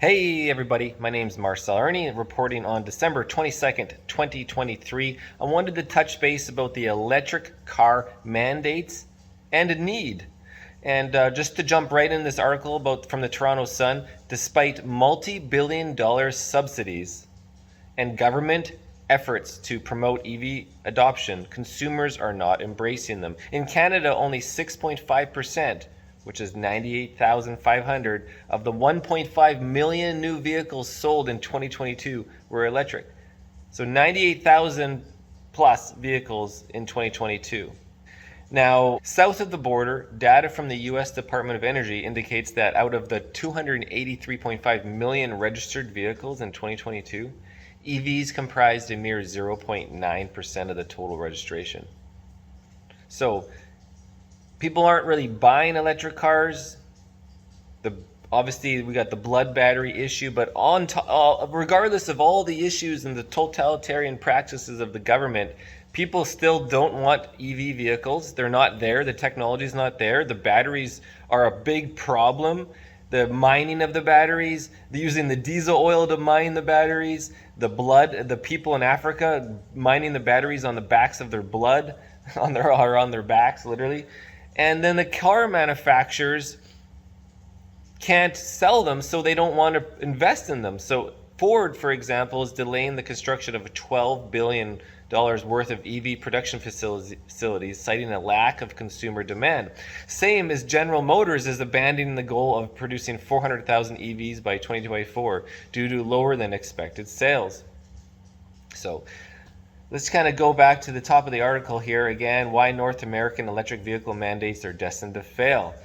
Hey everybody, my name's Marcel Irnie, reporting on December 22nd, 2023. I wanted to touch base about the electric car mandates and a need. And just to jump right in this article from the Toronto Sun, despite multi-billion-dollar subsidies and government efforts to promote EV adoption, consumers are not embracing them. In Canada, only 6.5%, which is 98,500 of the 1.5 million new vehicles sold in 2022 were electric. So 98,000 plus vehicles in 2022. Now, south of the border, data from the US Department of Energy indicates that out of the 283.5 million registered vehicles in 2022, EVs comprised a mere 0.9% of the total registration. So, people aren't really buying electric cars. Obviously, we got the blood battery issue, but regardless of all the issues and the totalitarian practices of the government, people still don't want EV vehicles. They're not there. The technology's not there. The batteries are a big problem. The mining of the batteries, using the diesel oil to mine the batteries, the people in Africa mining the batteries on the backs of their blood, on their backs, literally. And then the car manufacturers can't sell them, so they don't want to invest in them. So Ford, for example, is delaying the construction of $12 billion worth of EV production facilities, citing a lack of consumer demand. Same as General Motors is abandoning the goal of producing 400,000 EVs by 2024 due to lower than expected sales. So let's kind of go back to the top of the article here again, why North American electric vehicle mandates are destined to fail.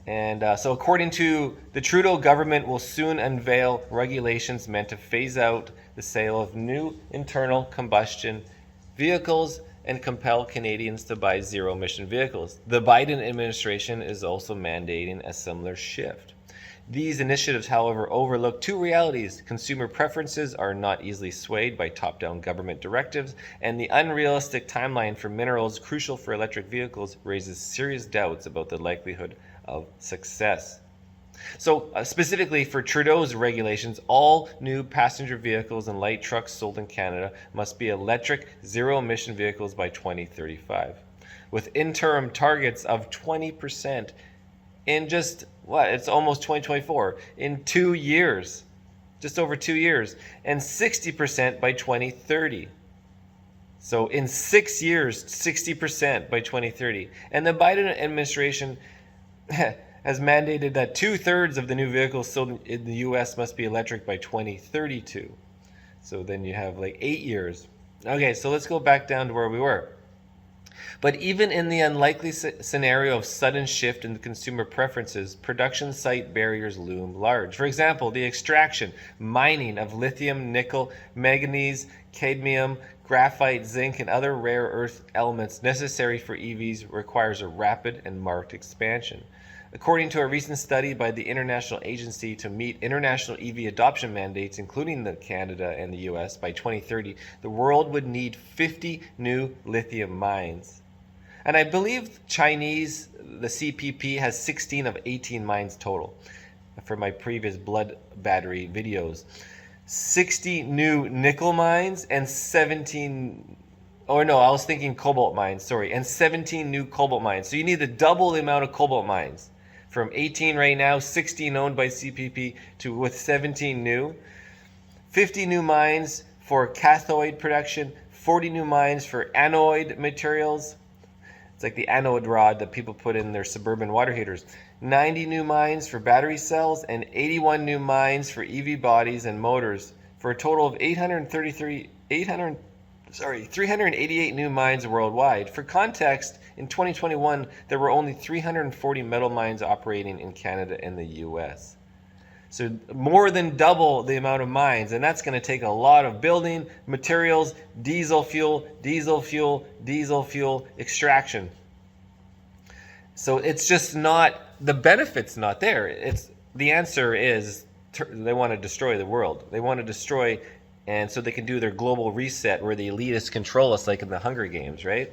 And so according to the Trudeau government will soon unveil regulations meant to phase out the sale of new internal combustion vehicles and compel Canadians to buy zero-emission vehicles. The Biden administration is also mandating a similar shift. These initiatives, however, overlook two realities. Consumer preferences are not easily swayed by top-down government directives, and the unrealistic timeline for minerals crucial for electric vehicles raises serious doubts about the likelihood of success. So specifically for Trudeau's regulations, all new passenger vehicles and light trucks sold in Canada must be electric zero-emission vehicles by 2035, with interim targets of 20% in just it's almost 2024, in 2 years, just over 2 years, and 60% by 2030. So in 6 years, 60% by 2030. And the Biden administration has mandated that 2/3 of the new vehicles sold in the US must be electric by 2032. So then you have like 8 years. Okay, so let's go back down to where we were. But even in the unlikely scenario of sudden shift in the consumer preferences, production site barriers loom large. For example, the extraction, mining of lithium, nickel, manganese, cadmium, graphite, zinc, and other rare earth elements necessary for EVs requires a rapid and marked expansion. According to a recent study by the International Agency to meet international EV adoption mandates, including Canada and the US, by 2030, the world would need 50 new lithium mines. And I believe Chinese, the CPP, has 16 of 18 mines total for my previous blood battery videos. 60 new nickel mines and 17... Oh no, I was thinking cobalt mines, sorry. And 17 new cobalt mines. So you need to double the amount of cobalt mines. From 18 right now, 16 owned by CPP, with 17 new. 50 new mines for cathode production, 40 new mines for anode materials. It's like the anode rod that people put in their suburban water heaters. 90 new mines for battery cells and 81 new mines for EV bodies and motors for a total of 388 new mines worldwide. For context, in 2021, there were only 340 metal mines operating in Canada and the US. So more than double the amount of mines, and that's going to take a lot of building materials, diesel fuel extraction. So it's just not, the benefit's not there. The answer is they want to destroy the world. They want to destroy, and so they can do their global reset where the elitists control us like in the Hunger Games, right?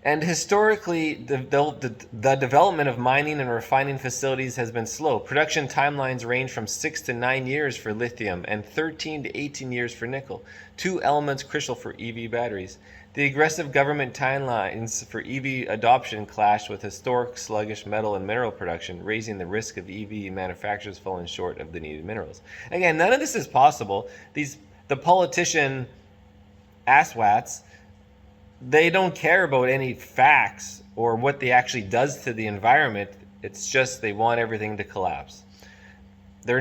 And historically, the development of mining and refining facilities has been slow. Production timelines range from 6 to 9 years for lithium and 13 to 18 years for nickel, two elements crucial for EV batteries. The aggressive government timelines for EV adoption clashed with historic sluggish metal and mineral production, raising the risk of EV manufacturers falling short of the needed minerals. Again, none of this is possible. The politician asswats, they don't care about any facts or what they actually does to the environment. It's just they want everything to collapse. They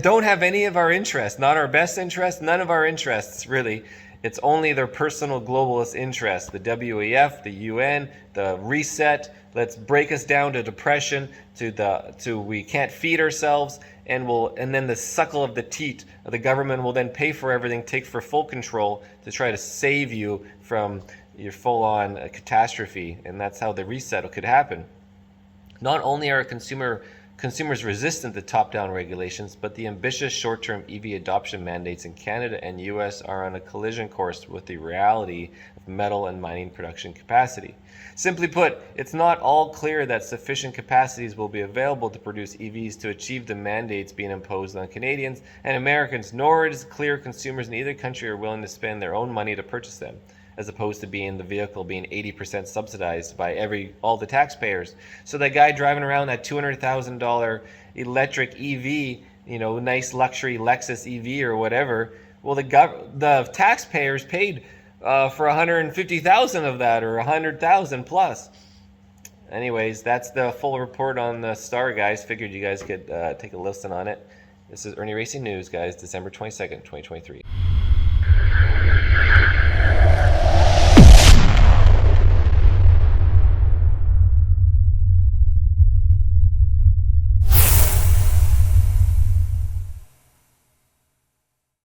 don't have any of our interests, not our best interests, none of our interests really. It's only their personal globalist interests, the WEF, the UN, the reset. Let's break us down to depression, to we can't feed ourselves, and then the suckle of the teat of the government will then pay for everything, take for full control to try to save you from your full-on catastrophe, and that's how the reset could happen. Not only are consumers resistant to top-down regulations, but the ambitious short-term EV adoption mandates in Canada and US are on a collision course with the reality of metal and mining production capacity. Simply put, it's not all clear that sufficient capacities will be available to produce EVs to achieve the mandates being imposed on Canadians and Americans, nor is it clear consumers in either country are willing to spend their own money to purchase them, as opposed to being the vehicle being 80% subsidized by all the taxpayers. So that guy driving around that $200,000 electric EV, nice luxury Lexus EV or whatever, well, the taxpayers paid for $150,000 of that, or $100,000 plus. Anyways, that's the full report on the Star, guys. Figured you guys could take a listen on it. This is Irnieracing News, guys, December 22nd, 2023.